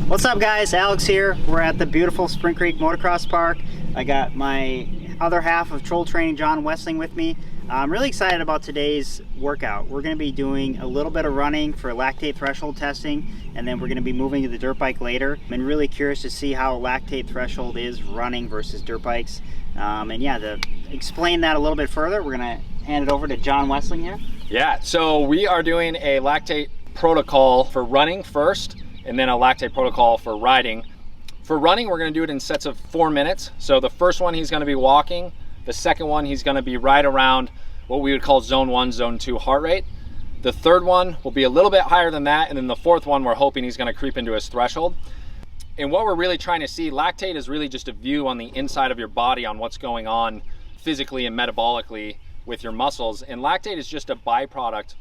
What's up guys, Alex here. We're at the beautiful Spring Creek Motocross Park. I got my other half of Troll Training, John Wessling, with me. I'm really excited about today's workout. We're going to be doing a little bit of running for lactate threshold testing, and then we're going to be moving to the dirt bike later. I'm really curious to see how lactate threshold is running versus dirt bikes. And yeah, to explain that a little bit further, we're going to hand it over to John Wessling here. Yeah, so we are doing a lactate protocol for running first, and then a lactate protocol for riding. For running, we're going to do it in sets of 4 minutes. So the first one he's going to be walking. The second one he's going to be right around what we would call zone 1, zone 2 heart rate. The third one will be a little bit higher than that, and then the fourth one we're hoping he's going to creep into his threshold. And what we're really trying to see, lactate is really just a view on the inside of your body on what's going on physically and metabolically with your muscles. And lactate is just a byproduct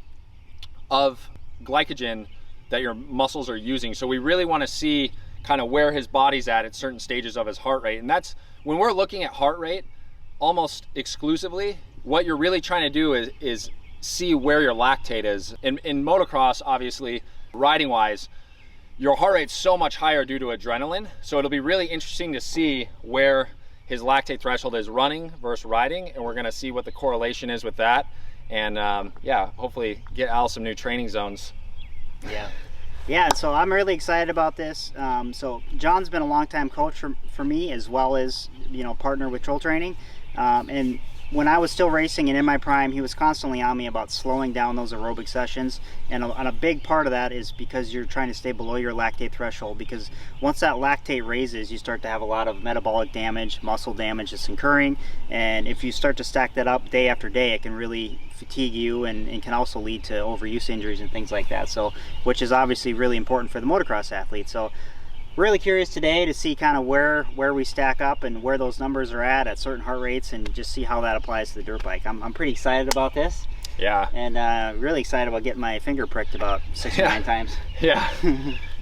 of glycogen that your muscles are using. So we really want to see kind of where his body's at certain stages of his heart rate. And that's when we're looking at heart rate almost exclusively, what you're really trying to do is see where your lactate is. In motocross, obviously, riding wise, your heart rate's so much higher due to adrenaline. So it'll be really interesting to see where his lactate threshold is running versus riding. And we're going to see what the correlation is with that. And yeah, hopefully get Al some new training zones. Yeah, so I'm really excited about this. So John's been a long-time coach for me, as well as, you know, partner with Troll Training. And when I was still racing and in my prime, he was constantly on me about slowing down those aerobic sessions. And a big part of that is because you're trying to stay below your lactate threshold, because once that lactate raises, you start to have a lot of metabolic damage, muscle damage that's occurring. And if you start to stack that up day after day, it can really fatigue you and can also lead to overuse injuries and things like that. So, which is obviously really important for the motocross athlete. So really curious today to see kind of where we stack up and where those numbers are at certain heart rates, and just see how that applies to the dirt bike. I'm pretty excited about this. Yeah. And really excited about getting my finger pricked about 6 or 9 times. Yeah.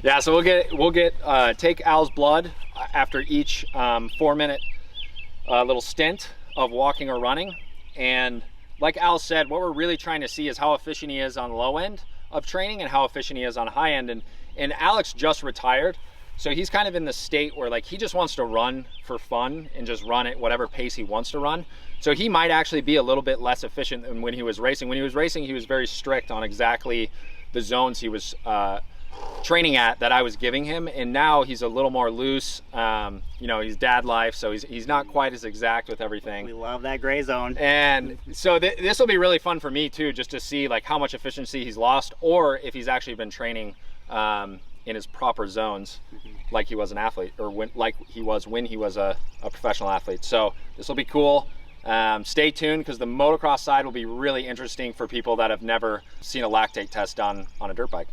Yeah, so we'll take Al's blood after each 4 minute little stint of walking or running. And like Al said, what we're really trying to see is how efficient he is on low end of training and how efficient he is on high end. And Alex just retired. So he's kind of in the state where, like, he just wants to run for fun and just run at whatever pace he wants to run. So he might actually be a little bit less efficient than when he was racing. When he was racing, he was very strict on exactly the zones he was training at that I was giving him. And now he's a little more loose. You know, he's dad life, so he's not quite as exact with everything. We love that gray zone. And so this will be really fun for me too, just to see like how much efficiency he's lost, or if he's actually been training in his proper zones, like he was an athlete, or like he was when he was a professional athlete. So this will be cool. Stay tuned, because the motocross side will be really interesting for people that have never seen a lactate test done on a dirt bike.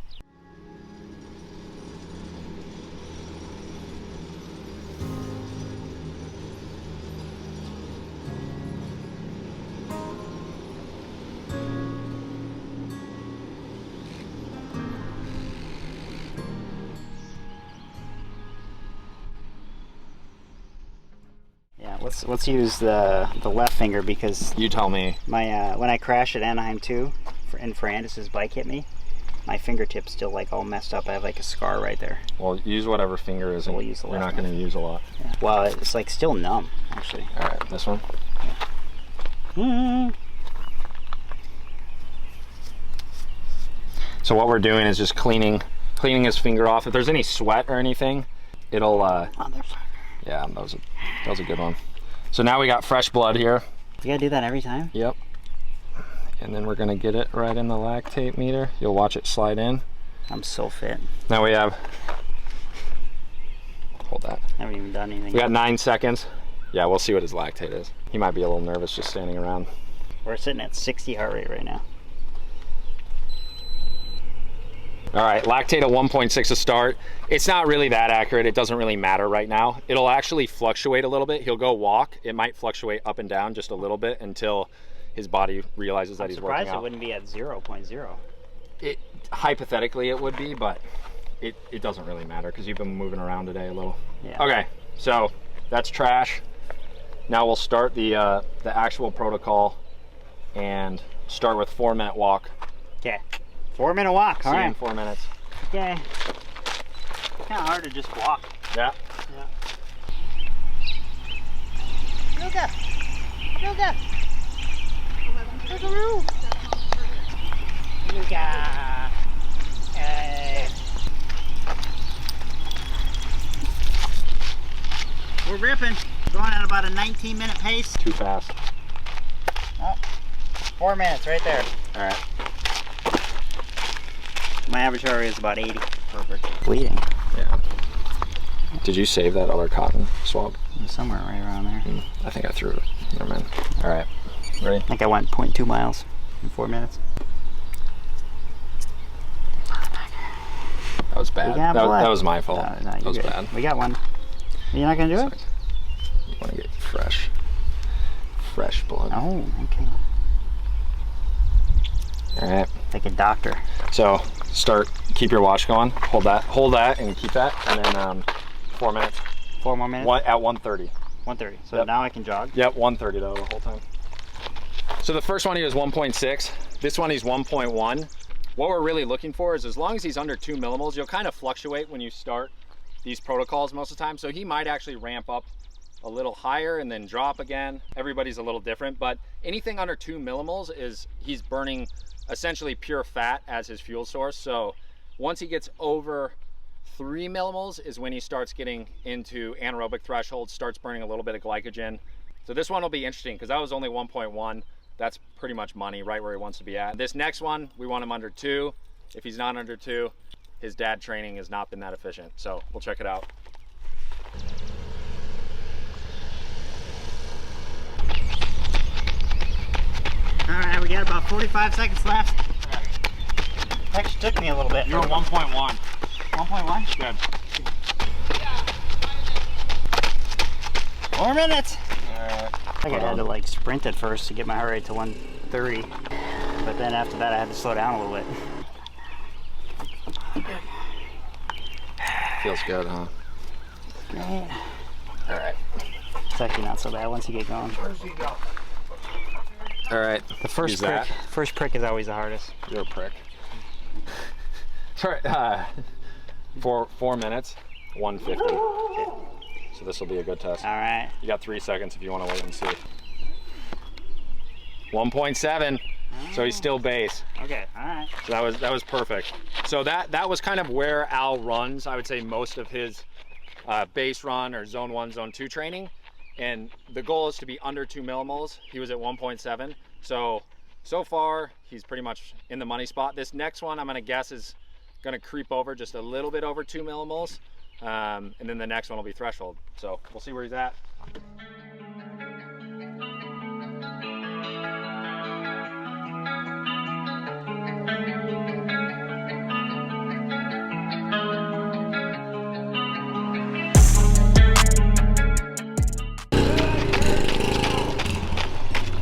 Let's use the left finger, because You tell me. my when I crashed at Anaheim 2 and Ferrandis' bike hit me, my fingertip's still like all messed up. I have like a scar right there. Well, use whatever finger is. We'll use the left. You're not going to use a lot. Yeah. Well, it's like still numb actually. All right, this one. Yeah. So what we're doing is just cleaning his finger off. If there's any sweat or anything, it'll yeah, that was a good one. So now we got fresh blood here. You gotta do that every time? Yep. And then we're gonna get it right in the lactate meter. You'll watch it slide in. I'm so fit. Now we have, hold that. I haven't even done anything. We got 9 seconds. Yeah, we'll see what his lactate is. He might be a little nervous just standing around. We're sitting at 60 heart rate right now. All right, lactate at 1.6 to start. It's not really that accurate. It doesn't really matter right now. It'll actually fluctuate a little bit. He'll go walk. It might fluctuate up and down just a little bit until his body realizes that he's working out. I'm surprised it wouldn't be at 0.0. Hypothetically it would be, but it doesn't really matter because you've been moving around today a little. Yeah. Okay, so that's trash. Now we'll start the actual protocol and start with 4 minute walk. Okay. 4 minute walk. See All you right. in 4 minutes. Okay. kind of hard to just walk. Yeah. Yoga! Yoga! Yoga! Yoga! Hey. We're ripping. Going at about a 19-minute pace. Too fast. Oh, 4 minutes right there. All right. My average heart rate is about 80. Perfect. Bleeding. Yeah. Did you save that other cotton swab? Somewhere right around there. I think I threw it. Never mind. All right. Ready? I think I went 0.2 miles in 4 minutes. That was bad. That was my fault. No, that was good. bad. We got one. You're not gonna do it? You want to get fresh blood. Oh, okay. All right. Like a doctor. So keep your watch going. Hold that and keep that, and then 4 minutes. 4 more minutes? At 1:30. 1:30. So Yep. now I can jog? Yep, 1:30 though the whole time. So the first one he was 1.6. This one he's 1.1. What we're really looking for is as long as he's under 2 millimoles, you'll kind of fluctuate when you start these protocols most of the time. So he might actually ramp up a little higher and then drop again. Everybody's a little different, but anything under 2 millimoles is he's burning essentially pure fat as his fuel source. So once he gets over 3 millimoles is when he starts getting into anaerobic threshold, starts burning a little bit of glycogen. So this one will be interesting because that was only 1.1. That's pretty much money, right where he wants to be at. This next one, we want him under 2. If he's not under 2, his dad training has not been that efficient. So we'll check it out. All right, we got about 45 seconds left. Actually took me a little bit. You're 1.1. 1.1? Good. 4 minutes. I think I had to like sprint at first to get my heart rate to 130. But then after that I had to slow down a little bit. Feels good, huh? Great. All right. It's actually not so bad once you get going. All right. The first prick is always the hardest. You're a prick. Sorry. 4 minutes, 150. Okay. So this will be a good test. All right. You got 3 seconds if you want to wait and see. 1.7. So he's still base. Okay. All right. So that was perfect. So that was kind of where Al runs. I would say most of his base run or zone 1, zone 2 training. And the goal is to be under 2 millimoles. He was at 1.7. So far he's pretty much in the money spot. This next one I'm gonna guess is gonna creep over just a little bit over 2 millimoles. And then the next one will be threshold. So we'll see where he's at.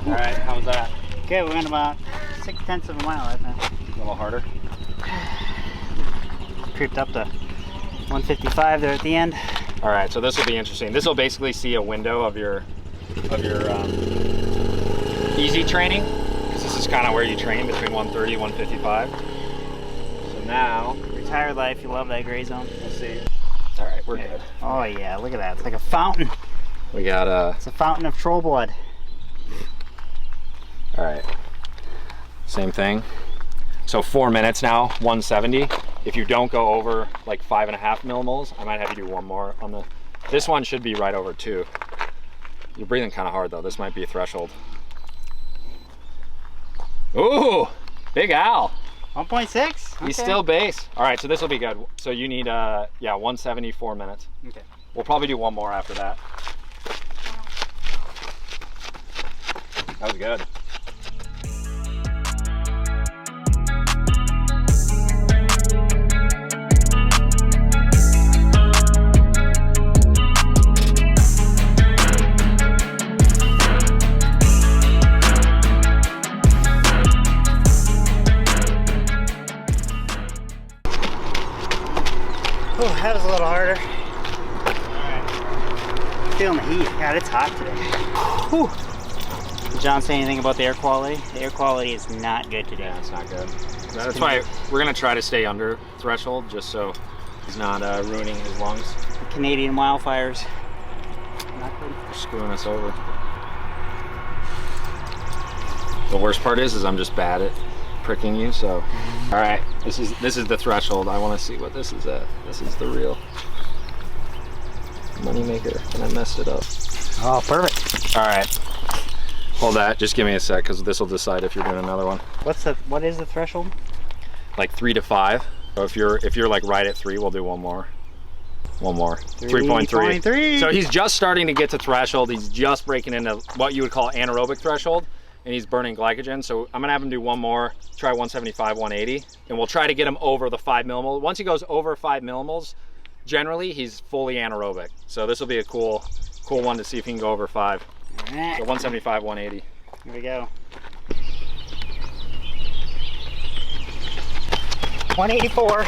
All right, how was that? Okay, we went about 0.6 of a mile, I think. A little harder. Creeped up to 155 there at the end. All right, so this will be interesting. This will basically see a window of your easy training, because this is kind of where you train between 130 and 155. So now, Retired life, you love that gray zone. we'll see. All right, we're good. Oh yeah, look at that. It's like a fountain. We got It's a fountain of troll blood. all right, same thing. So 4 minutes now, 170. If you don't go over like 5.5 millimoles, I might have you do one more on the. This one should be right over 2. You're breathing kind of hard though. This might be a threshold. Ooh, big Al. 1.6? He's still base. All right, so this will be good. So you need, 174 minutes. Okay. We'll probably do one more after that. That was good. Oh, that was a little harder. Feeling the heat. God, it's hot today. Whew. Did John say anything about the air quality? The air quality is not good today. Yeah, it's not good. That's why we're gonna try to stay under threshold, just so He's not ruining his lungs. The Canadian wildfires. Not good. They're screwing us over. The worst part is I'm just bad at pricking you, so. All right, this is the threshold. I want to see what this is at. This is the real moneymaker, and I messed it up. Oh, perfect. All right, hold that. Just give me a sec, because this will decide if you're doing another one. What is the threshold? Like 3 to 5. So if you're like right at 3, we'll do one more. 3.3. So he's just starting to get to threshold. He's just breaking into what you would call anaerobic threshold, and he's burning glycogen. So I'm gonna have him do one more, try 175, 180, and we'll try to get him over the 5 millimoles. Once he goes over 5 millimoles, generally he's fully anaerobic. So this will be a cool one to see if he can go over 5. All right. So 175, 180. Here we go. 184.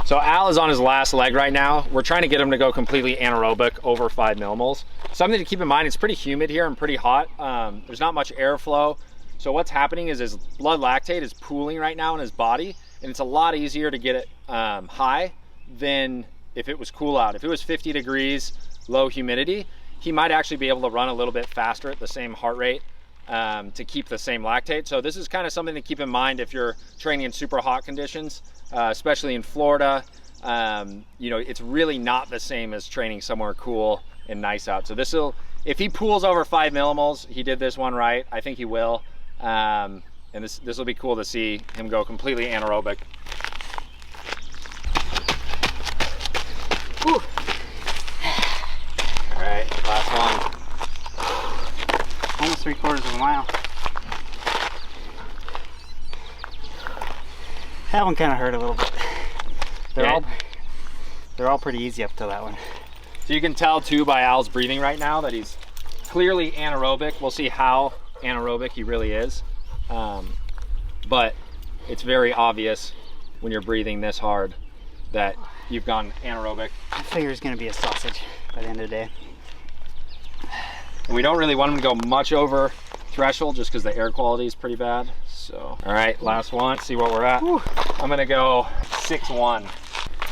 So Al is on his last leg right now. We're trying to get him to go completely anaerobic over 5 millimoles. Something to keep in mind, it's pretty humid here and pretty hot. There's not much airflow. So what's happening is his blood lactate is pooling right now in his body, and it's a lot easier to get it high than if it was cool out. If it was 50 degrees, low humidity, he might actually be able to run a little bit faster at the same heart rate to keep the same lactate. So this is kind of something to keep in mind if you're training in super hot conditions. Especially in Florida, you know, it's really not the same as training somewhere cool and nice out. So if he pools over 5 millimoles, he did this one right. I think he will. And this will be cool to see him go completely anaerobic. Whew. All right, last one. Almost 3/4 of a mile. That one kind of hurt a little bit. They're all pretty easy up to that one. So you can tell too by Al's breathing right now that he's clearly anaerobic. We'll see how anaerobic he really is. But it's very obvious when you're breathing this hard that you've gone anaerobic. I figure it's gonna be a sausage by the end of the day. And we don't really want him to go much over threshold just because the air quality is pretty bad. So, all right, last one, see what we're at. Whew. I'm gonna go 6-1.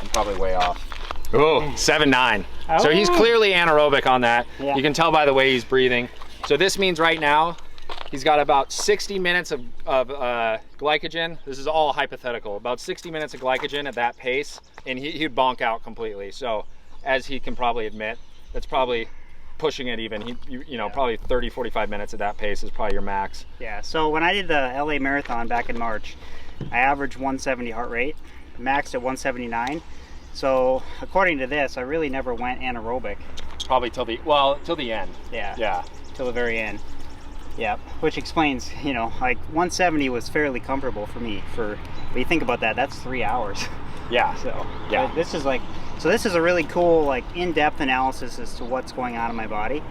I'm probably way off. Oh, 7-9. Oh. So he's clearly anaerobic on that. Yeah. You can tell by the way he's breathing. So this means right now, he's got about 60 minutes of glycogen. This is all hypothetical. About 60 minutes of glycogen at that pace, and he'd bonk out completely. So as he can probably admit, that's probably pushing it even. You know, probably 30, 45 minutes at that pace is probably your max. Yeah, so when I did the LA Marathon back in March, I averaged 170 heart rate, maxed at 179. So according to this, I really never went anaerobic. Probably till the end. Yeah. Yeah. Till the very end. Yeah, which explains, you know, like 170 was fairly comfortable for me. But you think about that, that's 3 hours. Yeah. So yeah. This is a really cool, like, in-depth analysis as to what's going on in my body.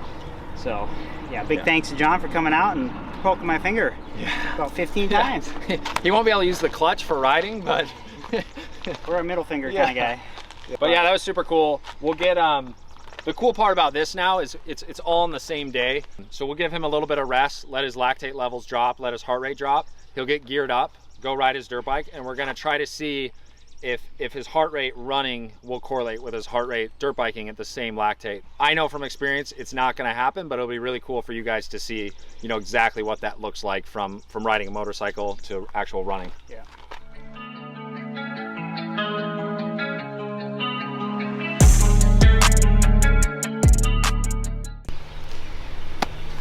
So yeah, big thanks to John for coming out and poking my finger about 15 times. He won't be able to use the clutch for riding, but we're a middle finger kind of guy. But yeah, that was super cool. We'll get the cool part about this now is it's all on the same day. So we'll give him a little bit of rest, let his lactate levels drop, let his heart rate drop. He'll get geared up, go ride his dirt bike, and we're gonna try to see if his heart rate running will correlate with his heart rate dirt biking at the same lactate. I know from experience it's not gonna happen, but it'll be really cool for you guys to see, you know, exactly what that looks like from riding a motorcycle to actual running. Yeah.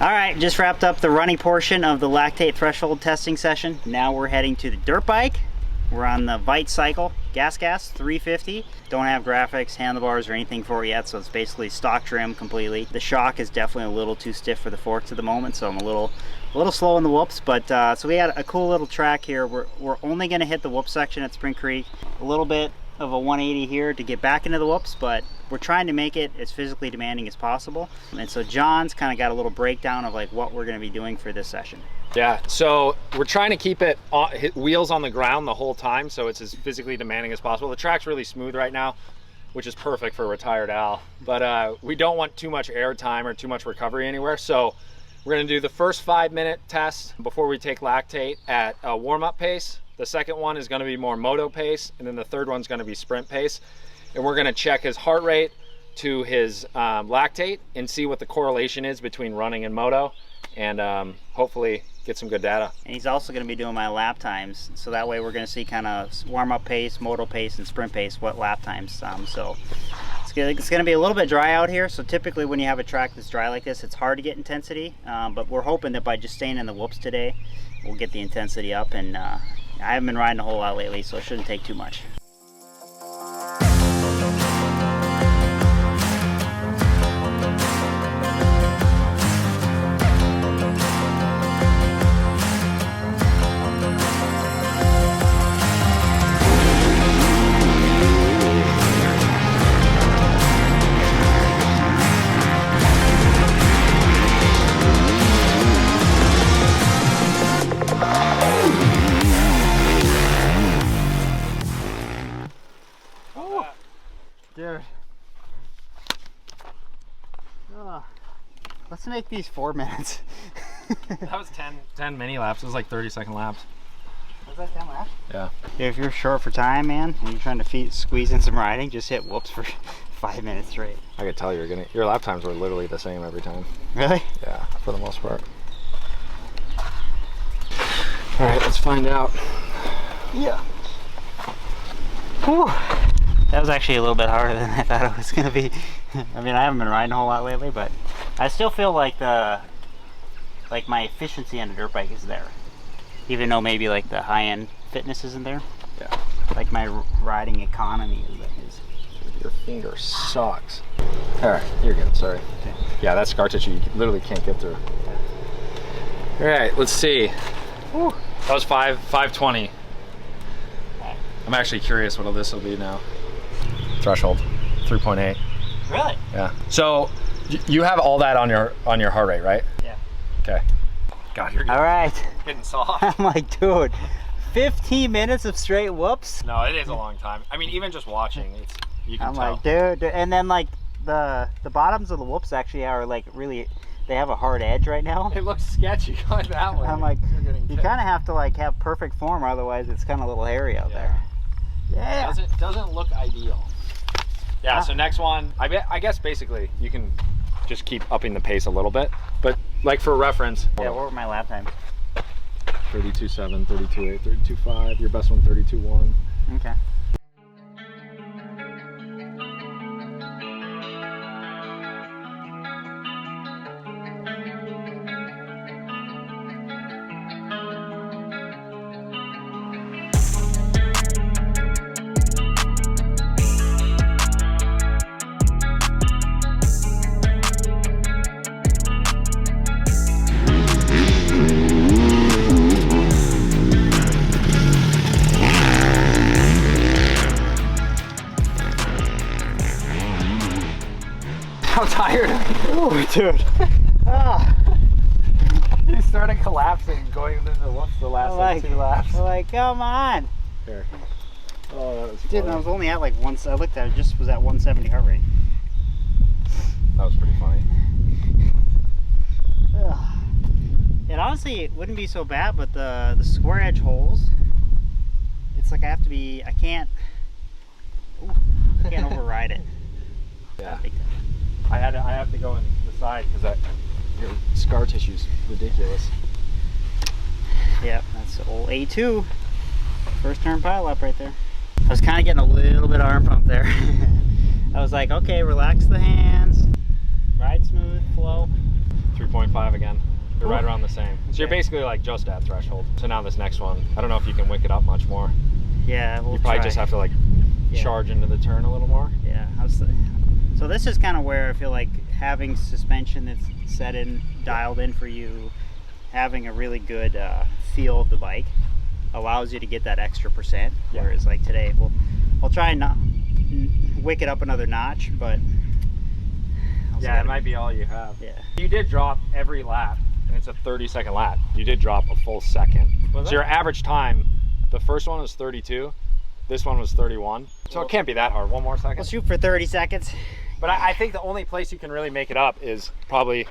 All right, just wrapped up the running portion of the lactate threshold testing session. Now we're heading to the dirt bike. We're on the Vite Cycle Gas 350. Don't have graphics, handlebars, or anything for it yet, so it's basically stock trim completely. The shock is definitely a little too stiff for the forks at the moment, so I'm a little slow in the whoops. But so we had a cool little track here. We're only going to hit the whoop section at Spring Creek. A little bit of a 180 here to get back into the whoops, but we're trying to make it as physically demanding as possible. And so John's kind of got a little breakdown of like what we're going to be doing for this session. Yeah, so we're trying to keep it wheels on the ground the whole time, so it's as physically demanding as possible. The track's really smooth right now, which is perfect for retired Al, but we don't want too much air time or too much recovery anywhere. So we're gonna do the first 5-minute test before we take lactate at a warm-up pace, The second one is gonna be more moto pace, and then the third one's gonna be sprint pace. And we're gonna check his heart rate to his lactate and see what the correlation is between running and moto, and hopefully get some good data. And he's also going to be doing my lap times, so that way we're going to see kind of warm-up pace, moto pace, and sprint pace, what lap times. So it's going to be a little bit dry out here, so typically when you have a track that's dry like this, it's hard to get intensity, but we're hoping that by just staying in the whoops today, we'll get the intensity up. And I haven't been riding a whole lot lately, so it shouldn't take too much. Dude. Oh, let's make these 4 minutes. That was 10 mini laps. It was like 30-second laps. Was that 10 laps? Yeah. If you're short for time, man, and you're trying to squeeze in some riding, just hit whoops for 5 minutes straight. I could tell your lap times were literally the same every time. Really? Yeah, for the most part. All right, let's find out. Yeah. Whew. That was actually a little bit harder than I thought it was going to be. I mean, I haven't been riding a whole lot lately, but I still feel like my efficiency on a dirt bike is there. Even though maybe like the high-end fitness isn't there. Yeah. Like my riding economy is. Your finger sucks. All right, you're good, sorry. Okay. Yeah, that scar tissue you literally can't get through. All right, let's see. Whew. That was 520. I'm actually curious what this will be now. Threshold, 3.8. Really? Yeah. So you have all that on your heart rate, right? Yeah. Okay. God, you're all right. getting soft. I'm like, dude, 15 minutes of straight whoops? No, it is a long time. I mean, even just watching, you can tell. Like, dude, and then like the bottoms of the whoops actually are like really, they have a hard edge right now. It looks sketchy going that way. I'm like, you kind of have to like have perfect form, otherwise it's kind of a little hairy out there. Yeah. Doesn't look ideal. Yeah, so next one, I guess basically you can just keep upping the pace a little bit, but like for reference. Yeah, what were my lap times? 32.7, 32.8, 32.5, your best one 32.1. Okay. How tired? Oh, dude. You started collapsing going into the last like 2 laps. I'm like, come on. Here. Oh, that was funny. Dude, I was only at like I looked at it, just was at 170 heart rate. That was pretty funny. It honestly, it wouldn't be so bad, but the square edge holes, it's like I can't override it. Yeah. I have to go in the side because your scar tissue's ridiculous. Yep, that's the old A2. First turn pile up right there. I was kind of getting a little bit of arm pump there. I was like, okay, relax the hands, ride smooth, flow. 3.5 again. You're right around the same. So you're Okay. basically like just at threshold. So now this next one, I don't know if you can wick it up much more. Yeah, we'll You probably try. just have to like charge into the turn a little more. Yeah, so this is kind of where I feel like having suspension that's set in, dialed in for you, having a really good feel of the bike allows you to get that extra percent. Yeah. Whereas like today, we'll try and not wick it up another notch, but Yeah, it might be all you have. Yeah. You did drop every lap, and it's a 30-second lap. You did drop a full second. So your average time, the first one was 32, this one was 31. So it can't be that hard. One more second. We'll shoot for 30 seconds. But I think the only place you can really make it up is probably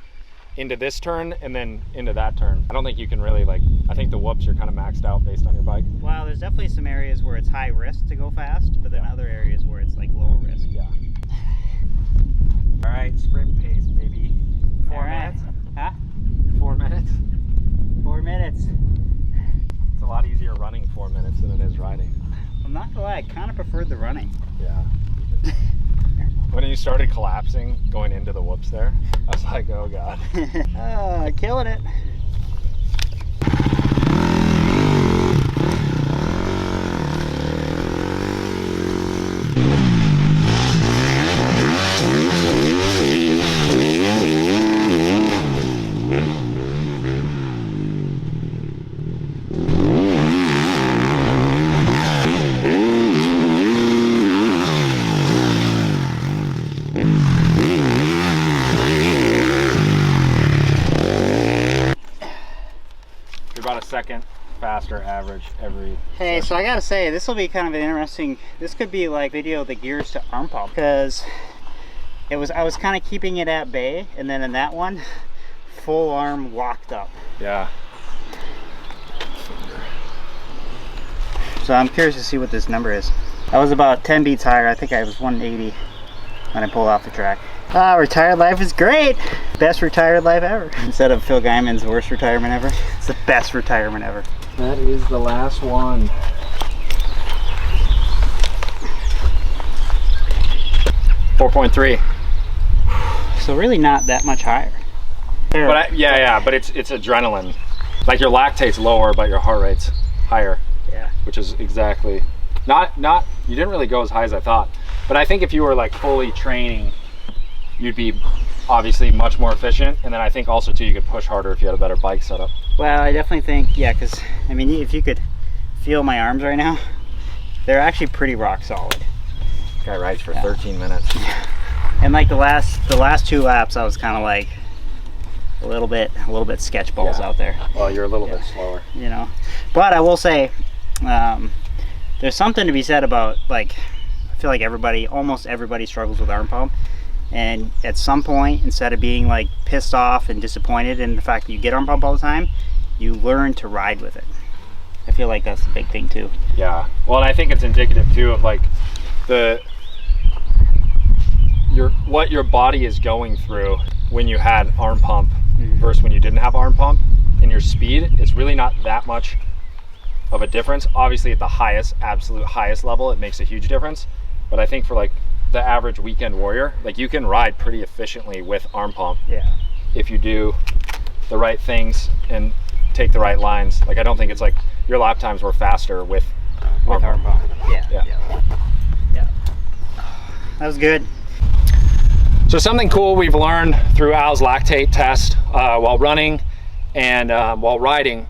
into this turn and then into that turn. I don't think you can really like, I think the whoops are kind of maxed out based on your bike. Well, there's definitely some areas where it's high risk to go fast, but then other areas where it's like low risk. Yeah. All right, sprint pace, baby. 4 minutes. Huh? 4 minutes. 4 minutes. It's a lot easier running 4 minutes than it is riding. I'm not gonna lie, I kind of preferred the running. Yeah. When you started collapsing going into the whoops there, I was like, oh God. Killing it. About a second faster average every Hey, session. so I gotta say, this will be kind of an interesting, this could be like video the gears to arm pump, because I was kind of keeping it at bay, and then in that one, full arm locked up. Yeah. So I'm curious to see what this number is. I was about 10 beats higher. I think I was 180 when I pulled off the track. Retired life is great. Best retired life ever. Instead of Phil Guyman's worst retirement ever, it's the best retirement ever. That is the last one. 4.3. So really not that much higher. But but it's adrenaline. Like your lactate's lower, but your heart rate's higher. Yeah. Which is exactly not you didn't really go as high as I thought. But I think if you were like fully training, you'd be obviously much more efficient, and then I think also too you could push harder if you had a better bike setup. Well, I definitely think, yeah, because I mean, if you could feel my arms right now, they're actually pretty rock solid. Guy rides for 13 minutes. And like the last 2 laps, I was kind of like a little bit sketch balls out there. Well, you're a little bit slower, you know. But I will say, there's something to be said about, like, I feel like almost everybody struggles with arm pump. And at some point, instead of being like pissed off and disappointed in the fact that you get arm pump all the time, you learn to ride with it. I feel like that's the big thing too. Yeah. Well, and I think it's indicative too of like what your body is going through when you had arm pump versus when you didn't have arm pump. And your speed, it's really not that much of a difference. Obviously at the absolute highest level, it makes a huge difference. But I think for like the average weekend warrior, like you can ride pretty efficiently with arm pump. Yeah. If you do the right things and take the right lines. Like I don't think it's like your lap times were faster with arm pump. Yeah. That was good. So something cool we've learned through Al's lactate test while running and while riding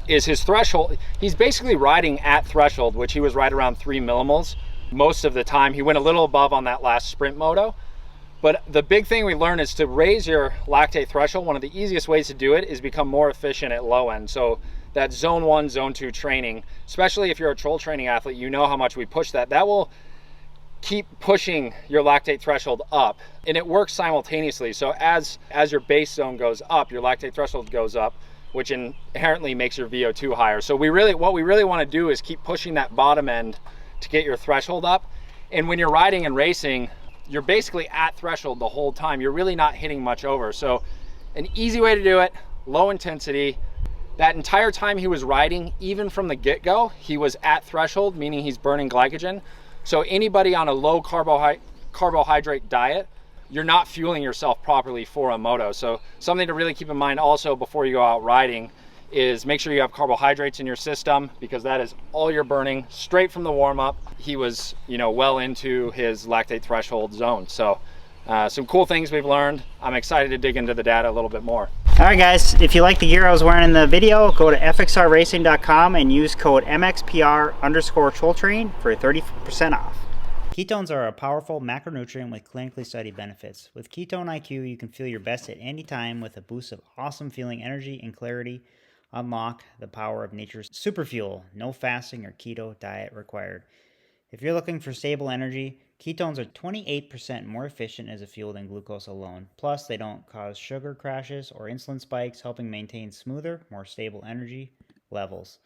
is his threshold. He's basically riding at threshold, which he was right around 3 millimoles. Most of the time. He went a little above on that last sprint moto. But the big thing we learned is to raise your lactate threshold. One of the easiest ways to do it is become more efficient at low end. So that zone 1, zone 2 training, especially if you're a troll training athlete, you know how much we push that. That will keep pushing your lactate threshold up, and it works simultaneously. So as your base zone goes up, your lactate threshold goes up, which inherently makes your VO2 higher. So what we really want to do is keep pushing that bottom end to get your threshold up. And when you're riding and racing, you're basically at threshold the whole time. You're really not hitting much over. So an easy way to do it, low intensity. That entire time he was riding, even from the get-go, he was at threshold, meaning he's burning glycogen. So anybody on a low carbohydrate diet, you're not fueling yourself properly for a moto. So something to really keep in mind also before you go out riding is make sure you have carbohydrates in your system, because that is all you're burning straight from the warm-up. He was, well into his lactate threshold zone. So some cool things we've learned. I'm excited to dig into the data a little bit more. All right, guys, if you like the gear I was wearing in the video, go to fxrracing.com and use code MXPR_TrollTrain for 30% off. Ketones are a powerful macronutrient with clinically studied benefits. With Ketone IQ, you can feel your best at any time with a boost of awesome feeling, energy, and clarity. Unlock the power of nature's superfuel. No fasting or keto diet required. If you're looking for stable energy, ketones are 28% more efficient as a fuel than glucose alone. Plus, they don't cause sugar crashes or insulin spikes, helping maintain smoother, more stable energy levels.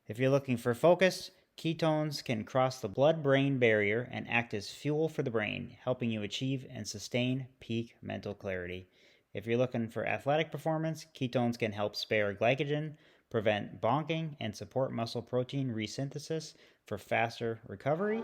If you're looking for focus, ketones can cross the blood-brain barrier and act as fuel for the brain, helping you achieve and sustain peak mental clarity. If you're looking for athletic performance, ketones can help spare glycogen, prevent bonking, and support muscle protein resynthesis for faster recovery.